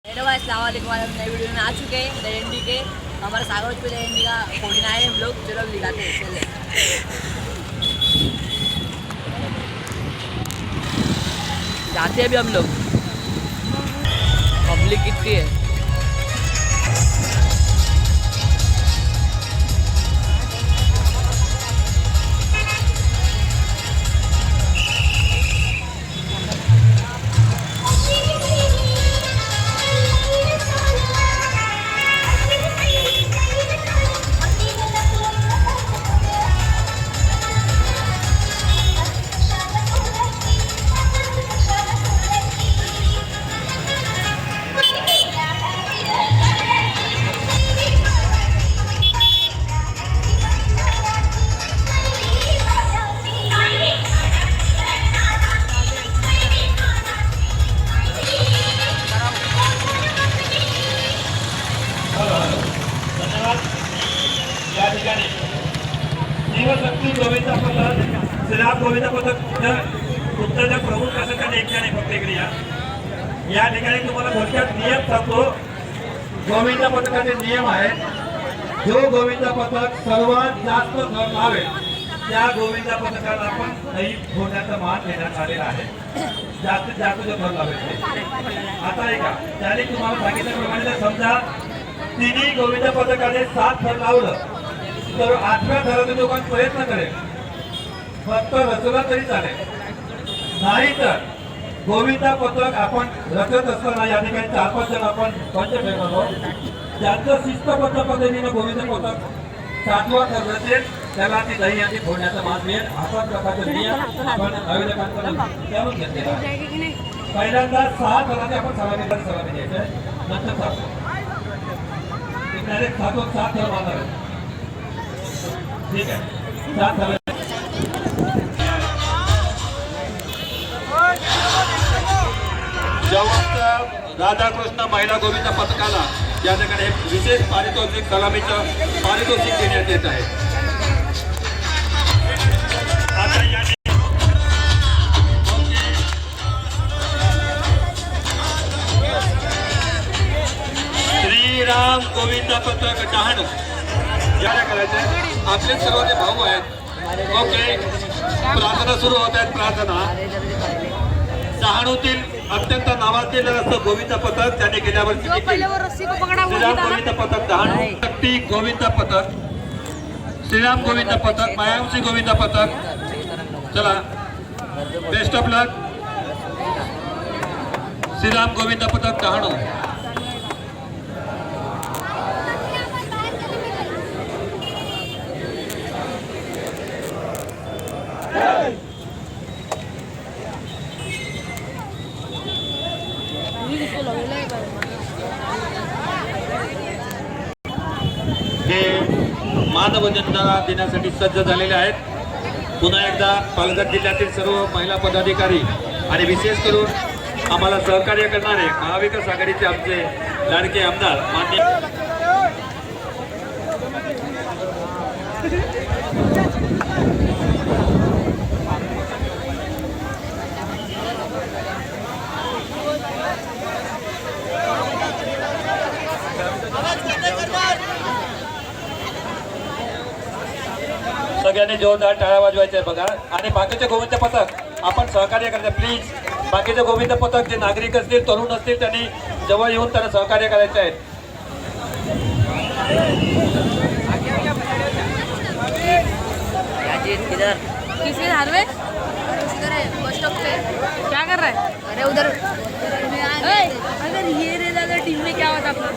Hello guys, अस्सलाम वालेकुम। आज हम नए वीडियो में आ चुके हैं दहिंडी के। हमारे सागर पे दहिंडी का 49 है हम लोग। चलो दिखाते हैं, चले जाते हैं अभी हम लोग। पब्लिक कितनी है। या ठिकाणी शिवशक्ती गोविंदा पथक, श्रीराम गोविंदा पथक उत्तर प्रमुख असं त्यांनी एकट्याने फक्त इकडे या ठिकाणी तुम्हाला थोडक्यात नियम सांगतो। गोविंदा पथकाचे नियम आहेत। जो गोविंदा पथक सर्वात जास्त थर लावेल त्या गोविंदा पथकाला आपण दही फोडण्याचा मान देण्यात आलेला आहे। जास्तीत जास्त जो थर लावेल आता ऐका, त्याने तुम्हाला सांगितल्याप्रमाणे जर समजा तिन्ही गोविंदा पथकाने 7 थर लावलं तर 8व्या थराचा जो कोण प्रयत्न करेल फक्त रचला तरी चालेल, नाही तर गोविंदा पथक आपण रचत असताना या ठिकाणी 4-5 जण आपण पंच ठेवतो। ज्यांचं शिस्तबद्ध पद्धतीने गोविंदा पथक 7वा थर रचेल त्याला ती दही आधी फोडण्याचा मान मिळेल। अशा प्रकारचे नियम आपण आयोजकांकडून जाणून घेतलेला आहे। पहिल्यांदा 6 थराचे आपण सलामी द्यायचे, नंतर 7 डायरेक्ट 7 थर मारणार। ठीक आहे, 7 थर राधाकृष्ण महिला गोविंदा पथकाला या ठिकाणी विशेष पारितोषिक सलामीचं पारितोषिक देण्यात येत आहे। आता या श्रीराम गोविंदा पथक डहाणू याला करायचं। आपले सर्व जे भाऊ आहेत ओके, प्रार्थना सुरू होत आहेत। प्रार्थना डहाणूतील अत्यंत नावाजलेलं असं गोविंदा पथक त्यांनी गेल्या वर्षी श्रीराम गोविंदा पथक डहाणू, शक्ती गोविंदा पथक, श्रीराम गोविंदा पथक, मायावशी गोविंदा पथक। चला, बेस्ट ऑफ लक। श्रीराम गोविंदा पथक डहाणू हे मानवंदना देण्यासाठी सज्ज झालेले आहेत। पुन्हा एकदा पालघर जिल्ह्यातील सर्व महिला पदाधिकारी आणि विशेष करून आम्हाला सहकार्य करणारे महाविकास आघाडीचे आमचे लाडके आमदार मान्य सगळ्यांनी जोरदार टाळ्या वाजवायच्या बघा। आणि बाकीचे गोविंद पथक आपण सहकार्य करायचं प्लीज। बाकीचे गोविंद पथक जे नागरिक असतील, तरुण असतील, त्यांनी जवळ येऊन त्यांना सहकार्य करायचे आहे। किसके हार्वे इधर है, बस स्टॉप पे। क्या कर रहा है? अरे उधर अगर ये रह जाता टीम में क्या होता अपना?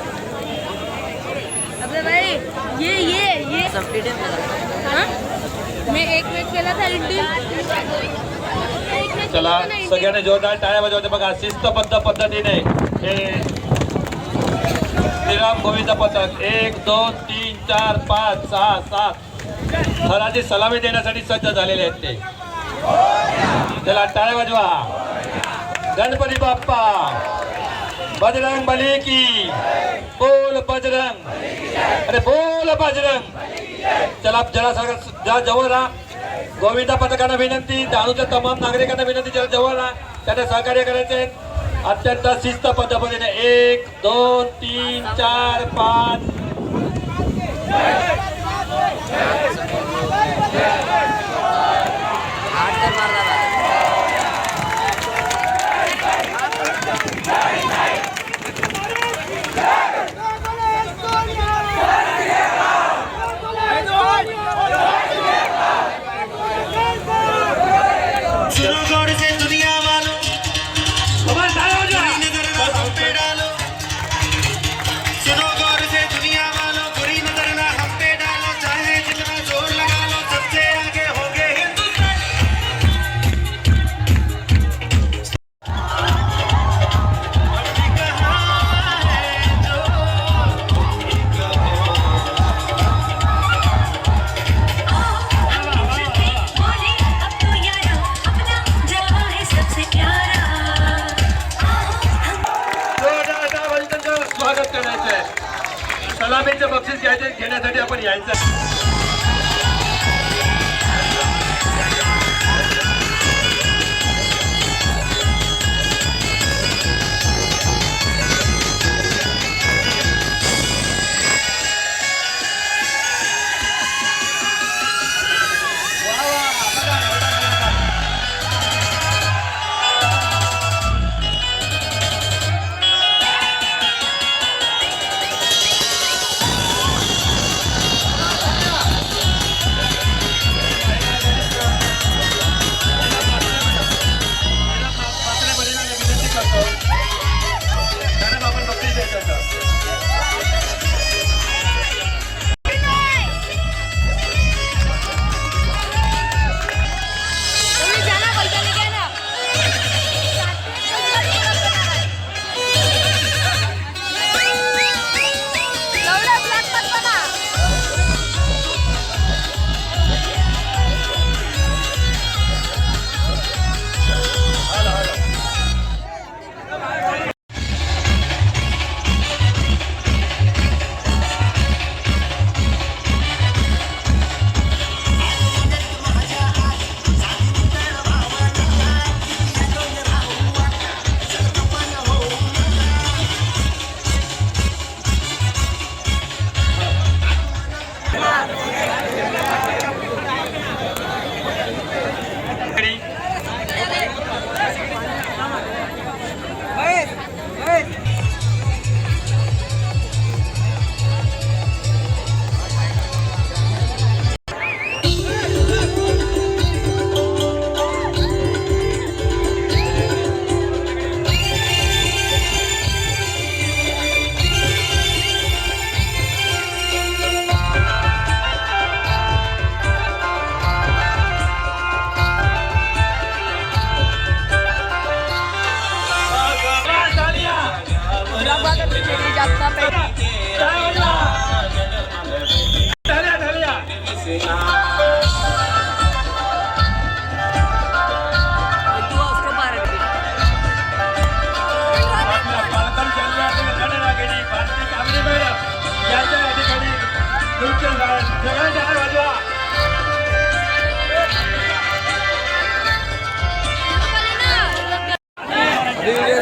अबे भाई ये कंप्लीट है। हाँ, मैं एक मैच खेला था इंडिया। चला, सगळ्यांनी जोरदार टाळ्या वाजवायच्या बघा। शिस्तबद्ध पद्धतीने हे श्रीराम गोविंदा पथक 1 2 3 4 5 6 7 थराची सलामी देण्यासाठी सज्ज झालेले आहेत ते। चला, टाळ्या वाजवा। गणपती बाप्पा बजरंग बली की बोल बजरंग, अरे बोल बजरंग। चला, जरा जवळ राहा। गोविंदा पथकांना विनंती, डहाणूच्या तमाम नागरिकांना विनंती, जरा जवळ राहा, त्यांना सहकार्य करायचे। अत्यंत शिस्त पद्धतीने 1 2 3 4 5 सलामीचं बक्षीस घेण्यासाठी आपण यायचं.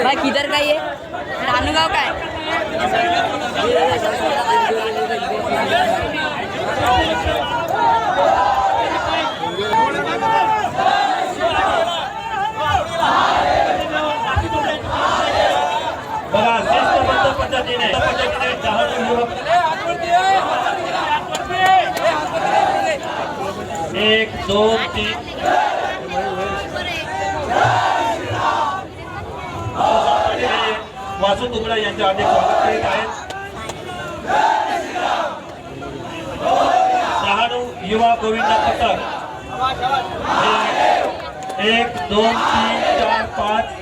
भाई किधर का ये रानूगाव का है? बघा शिस्तबद्ध पद्धतीने एक दोन तीन वासू तुकडा यांचे अनेक स्वागत करीत आहेत. डहाणू युवा गोविंद पथक 1 2 3 4 5